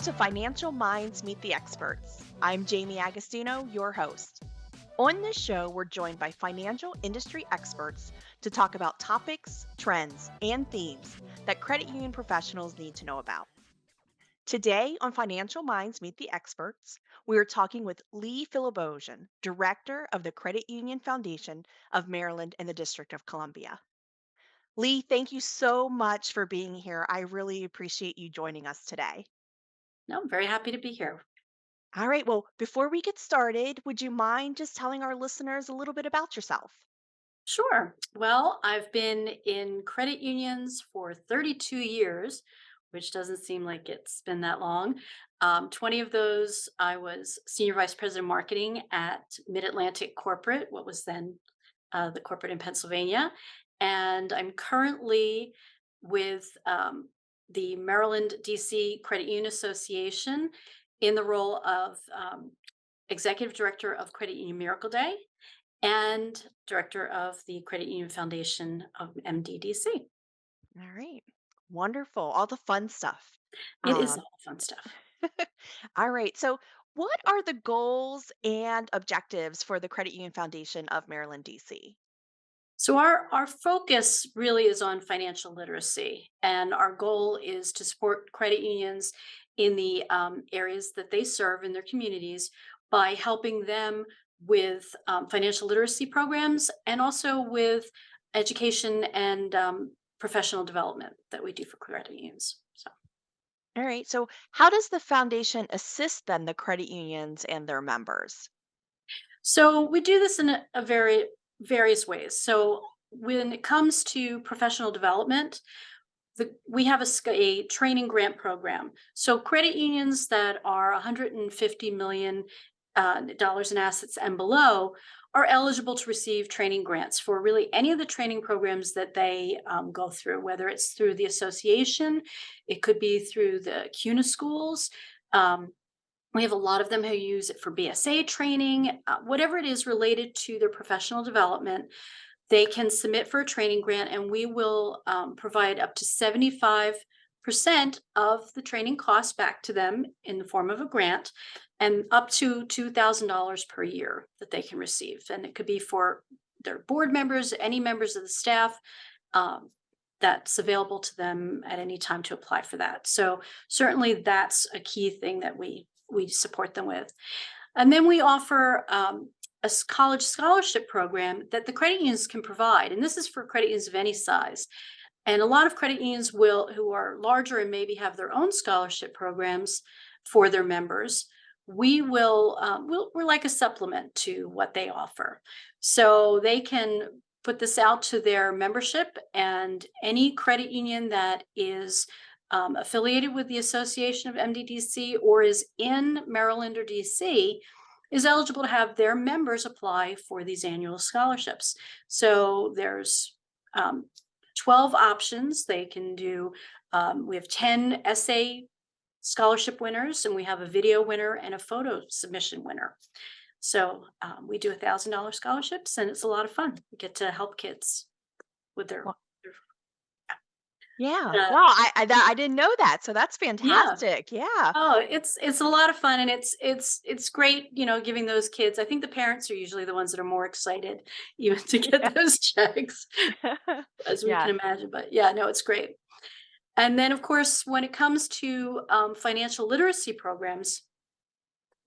to Financial Minds Meet the Experts. I'm Jaime Agostino, your host. On this show, we're joined by financial industry experts to talk about topics, trends, and themes that credit union professionals need to know about. Today on Financial Minds Meet the Experts, we are talking with Leigh Philibosian, Director of the Credit Union Foundation of Maryland and the District of Columbia. Leigh, thank you so much for being here. I really appreciate you joining us today. No, I'm very happy to be here. All right. Well, before we get started, would you mind just telling our listeners a little bit about yourself? Sure. Well, I've been in credit unions for 32 years, which doesn't seem like it's been that long. 20 of those, I was Senior Vice President of Marketing at Mid Atlantic Corporate, what was then the corporate in Pennsylvania. And I'm currently with the Maryland, DC Credit Union Association in the role of Executive Director of Credit Union Miracle Day and director of the Credit Union Foundation of MDDC. All right. Wonderful. All the fun stuff. It is Um, all fun stuff. all right. So, what are the goals and objectives for the Credit Union Foundation of Maryland, D.C.? So our focus really is on financial literacy, and our goal is to support credit unions in the areas that they serve in their communities by helping them with financial literacy programs and also with education and professional development that we do for credit unions. So. All right. So, how does the foundation assist then the credit unions and their members? So we do this in a very various ways. So when it comes to professional development, we have a training grant program. So credit unions that are 150 million dollars in assets and below are eligible to receive training grants for really any of the training programs that they go through, whether it's through the association, it could be through the CUNA schools. Um, we have a lot of them who use it for BSA training, whatever it is related to their professional development. They can submit for a training grant, and we will provide up to 75% of the training costs back to them in the form of a grant, and up to $2,000 per year that they can receive. And it could be for their board members, any members of the staff. Um, that's available to them at any time to apply for that. So certainly that's a key thing that we support them with. And then we offer college scholarship program that the credit unions can provide. And this is for credit unions of any size. And a lot of credit unions who are larger and maybe have their own scholarship programs for their members. We're like a supplement to what they offer. So they can put this out to their membership, and any credit union that is affiliated with the Association of MDDC or is in Maryland or DC is eligible to have their members apply for these annual scholarships. So there's 12 options they can do. We have 10 essay scholarship winners, and we have a video winner and a photo submission winner. So we do $1,000 scholarships, and it's a lot of fun. We get to help kids with their Yeah. uh, Wow. I didn't know that. So that's yeah. fantastic. Yeah. Oh, it's a lot of fun, and it's great, giving those kids. I think the parents are usually the ones that are more excited even to get those checks, as we Yeah. can imagine. But yeah, no, it's great. And then, of course, when it comes to financial literacy programs,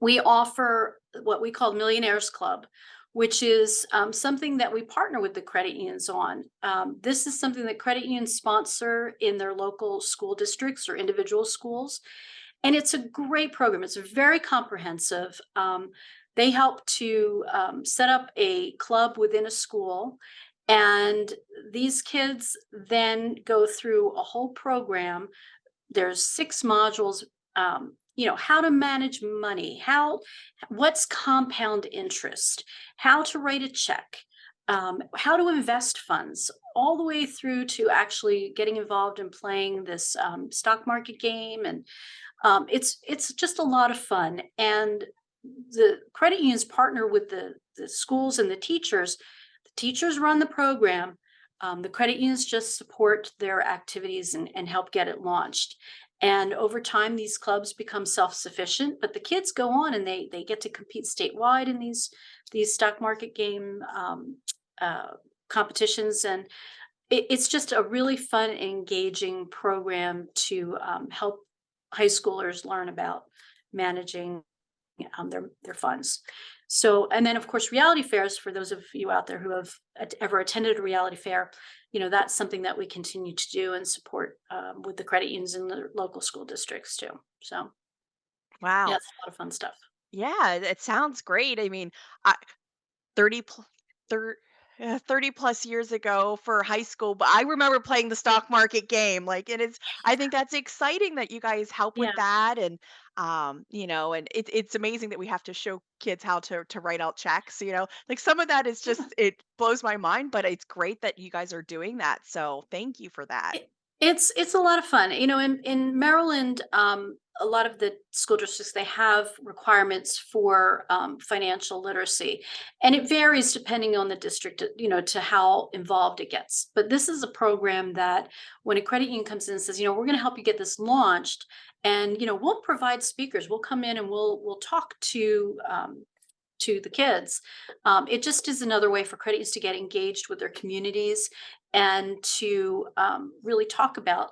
we offer what we call Millionaires Club, which is something that we partner with the credit unions on. This is something that credit unions sponsor in their local school districts or individual schools. And it's a great program. It's very comprehensive. They help to set up a club within a school. And these kids then go through a whole program. There's 6 modules. How to manage money, what's compound interest, how to write a check, how to invest funds, all the way through to actually getting involved in playing this stock market game. And it's just a lot of fun. And the credit unions partner with the schools and the teachers. The teachers run the program. The credit unions just support their activities and help get it launched. And over time, these clubs become self-sufficient, but the kids go on and they get to compete statewide in these stock market game uh, competitions, and it's just a really fun, engaging program to help high schoolers learn about managing their funds. So, and then of course, reality fairs, for those of you out there who have ever attended a reality fair, that's something that we continue to do and support with the credit unions and the local school districts too. So, yeah, Wow. it's a lot of fun stuff. Yeah, it sounds great. I mean, I 30 pl- thir 30 plus years ago for high school, but I remember playing the stock market game. Like it is, I think that's exciting that you guys help Yeah. with that. And and it's amazing that we have to show kids how to write out checks, like some of that is Yeah. just, it blows my mind, but it's great that you guys are doing that. So thank you for that. It's a lot of fun. In Maryland, a lot of the school districts, they have requirements for financial literacy, and it varies depending on the district, to how involved it gets. But this is a program that when a credit union comes in and says, we're going to help you get this launched, and we'll provide speakers. We'll come in and we'll talk to the kids. It just is another way for credit unions to get engaged with their communities and to really talk about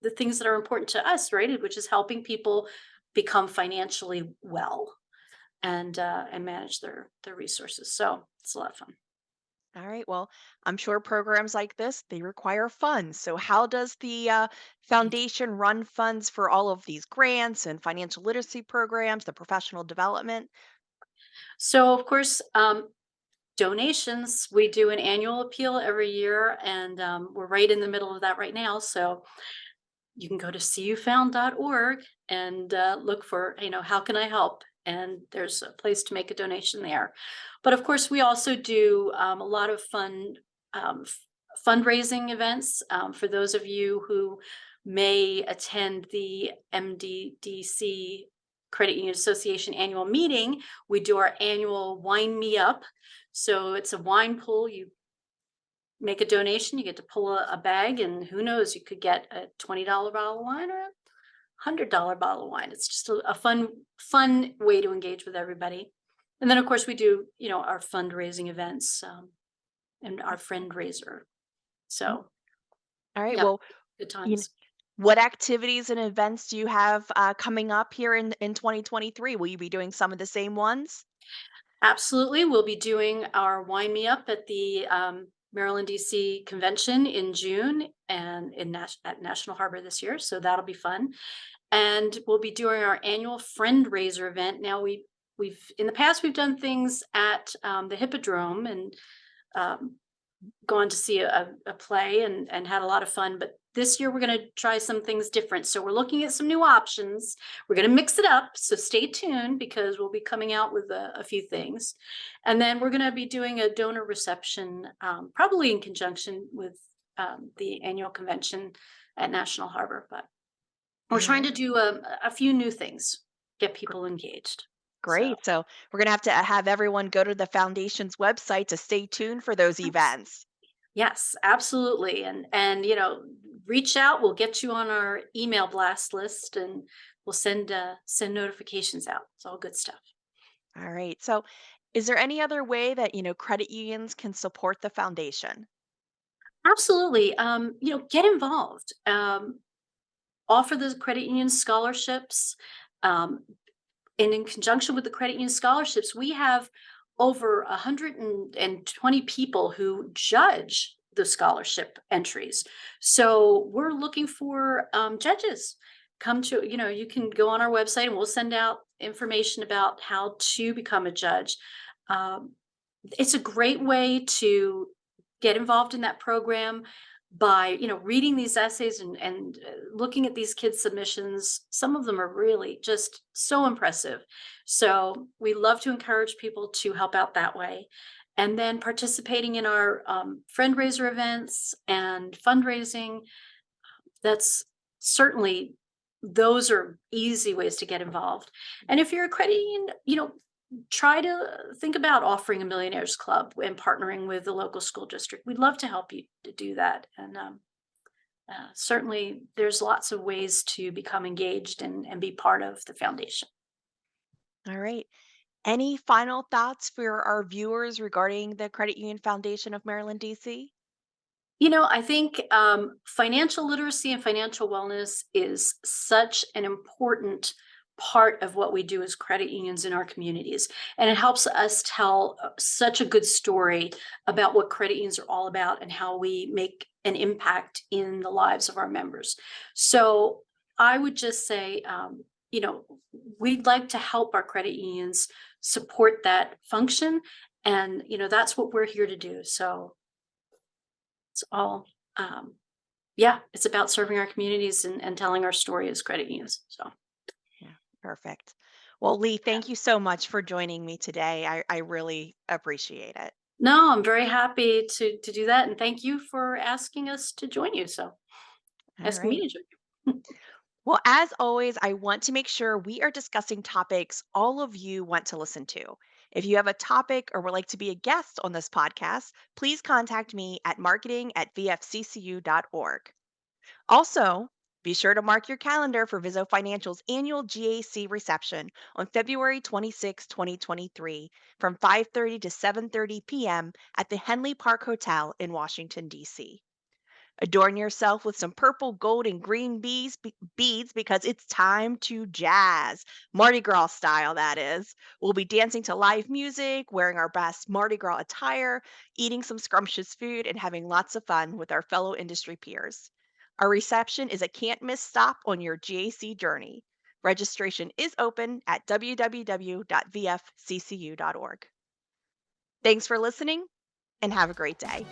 the things that are important to us, right? Which is helping people become financially well and manage their resources. So it's a lot of fun. All right. Well, I'm sure programs like this, they require funds. So how does the They do. foundation run funds for all of these grants and financial literacy programs, the professional development? So of course, donations. We do an annual appeal every year, and we're right in the middle of that right now. So you can go to cufound.org and look for, how can I help? And there's a place to make a donation there. But of course, we also do a lot of fun fundraising events for those of you who may attend the MDDC Credit Union Association annual meeting. We do our annual Wine Me Up. So it's a wine pool. You make a donation, you get to pull a bag, and who knows, you could get a $20 bottle of wine or a $100 bottle of wine. It's just a fun way to engage with everybody. And then, of course, we do, our fundraising events and our friend raiser. Mhm. So, All right. yep, Well, good you kn- times. what activities and events do you have coming up here in 2023? Will you be doing some of the same ones? Absolutely. We'll be doing our Wine Me Up at the Maryland, DC convention in June and at National Harbor this year. So that'll be fun. And we'll be doing our annual friend raiser event. Now we've in the past we've done things at the Hippodrome and um, gone to see a play and had a lot of fun. But this year we're going to try some things different. So we're looking at some new options. We're going to mix it up. So stay tuned because we'll be coming out with a few things. And then we're going to be doing a donor reception, probably in conjunction with the annual convention at National Harbor. But we're All trying right. to do a few new things, get people engaged. So, Great. So we're going to have everyone go to the foundation's website to stay tuned for those abs- events. yes, absolutely. And reach out. We'll get you on our email blast list, and we'll send notifications out. It's all good stuff. All right. So is there any other way that, credit unions can support the foundation? Absolutely. Get involved. Offer the credit union scholarships. Um, and in conjunction with the credit union scholarships, we have over 120 people who judge the scholarship entries. So we're looking for judges. Come to, you can go on our website and we'll send out information about how to become a judge. Um, it's a great way to get involved in that program by reading these essays and looking at these kids submissions. Some of them are really just so impressive, so we love to encourage people to help out that way, and then participating in our friend raiser events and fundraising. That's certainly, those are easy ways to get involved. And if you're a credit union, try to think about offering a millionaires club and partnering with the local school district. We'd love to help you to do that. And Certainly, there's lots of ways to become engaged and be part of the foundation. All right. Any final thoughts for our viewers regarding the Credit Union Foundation of Maryland, DC? I think financial literacy and financial wellness is such an important part of what we do as credit unions in our communities. And it helps us tell such a good story about what credit unions are all about and how we make an impact in the lives of our members. So I would just say, we'd like to help our credit unions support that function. And, that's what we're here to do. So it's all, um, yeah, it's about serving our communities and telling our story as credit unions. So, Yeah, perfect. Well, Lee, yeah. thank you so much for joining me today. I really appreciate it. No, I'm very happy to do that. And thank you for asking us to join you. So, All asking me right. to join you. Well, as always, I want to make sure we are discussing topics all of you want to listen to. If you have a topic or would like to be a guest on this podcast, please contact me at marketing@vfccu.org. Also, be sure to mark your calendar for Viso Financial's annual GAC reception on February 26, 2023 from 5:30 to 7:30 p.m. at the Henley Park Hotel in Washington, D.C. Adorn yourself with some purple, gold, and green beads because it's time to jazz. Mardi Gras style, that is. We'll be dancing to live music, wearing our best Mardi Gras attire, eating some scrumptious food, and having lots of fun with our fellow industry peers. Our reception is a can't miss stop on your GAC journey. Registration is open at www.vfccu.org. Thanks for listening and have a great day.